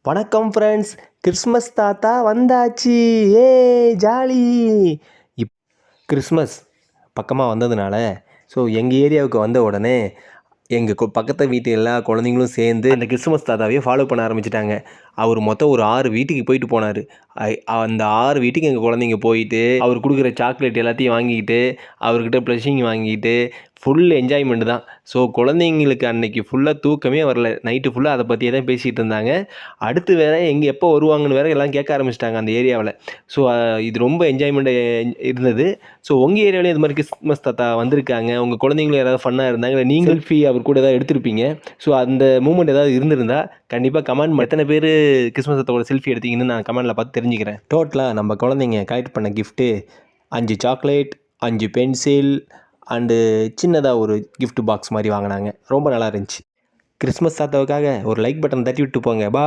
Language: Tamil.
வணக்கம் ஃப்ரெண்ட்ஸ், கிறிஸ்மஸ் தாத்தா வந்தாச்சு. ஏ ஜாலி. இப் கிறிஸ்மஸ் பக்கமாக வந்ததுனால எங்கள் ஏரியாவுக்கு வந்த உடனே எங்கள் பக்கத்து வீட்டு எல்லா குழந்தைங்களும் சேர்ந்து அந்த கிறிஸ்மஸ் தாத்தாவையே ஃபாலோ பண்ண ஆரம்பிச்சிட்டாங்க. அவர் மொத்தம் ஒரு 6 வீட்டுக்கு போயிட்டு போனார். அந்த 6 வீட்டுக்கு எங்கள் குழந்தைங்க போயிட்டு அவர் கொடுக்குற சாக்லேட் எல்லாத்தையும் வாங்கிக்கிட்டு அவர்கிட்ட ப்ளஷிங் வாங்கிக்கிட்டு ஃபுல் என்ஜாய்மெண்ட் தான். குழந்தைங்களுக்கு அன்னைக்கு ஃபுல்லாக தூக்கமே வரல. நைட்டு ஃபுல்லாக அதை பற்றியே தான் பேசிகிட்டு இருந்தாங்க. அடுத்து வேறு எங்கே எப்போ வருவாங்கன்னு வேறு எல்லாம் கேட்க ஆரம்பிச்சிட்டாங்க அந்த ஏரியாவில். இது ரொம்ப என்ஜாய்மெண்ட்டு இருந்தது. உங்கள் ஏரியாவிலையும் இது மாதிரி கிறிஸ்மஸ் தாத்தா வந்திருக்காங்க, உங்கள் குழந்தைங்களும் யாராவது ஃபன்னாக இருந்தாங்க, நீங்கள் செல்ஃபி அவர் கூட ஏதாவது எடுத்திருப்பீங்க. அந்த மூமெண்ட் ஏதாவது இருந்திருந்தா கண்டிப்பாக கமெண்ட் எத்தனை பேர் கிறிஸ்மஸ் தாத்தாவோட செல்ஃபி எடுத்தீங்கன்னு நான் கமெண்டில் பார்த்து தெரிஞ்சுக்கிறேன். டோட்டலாக நம்ம குழந்தைங்க கலெக்ட் பண்ண கிஃப்ட்டு 5 சாக்லேட், 5 பென்சில் அண்டு சின்னதாக ஒரு கிஃப்ட் பாக்ஸ் மாதிரி வாங்கினாங்க. ரொம்ப நல்லா இருந்துச்சு. கிறிஸ்மஸ் தாத்தாவுக்காக ஒரு லைக் பட்டன் தட்டி விட்டு போங்க. பாய்.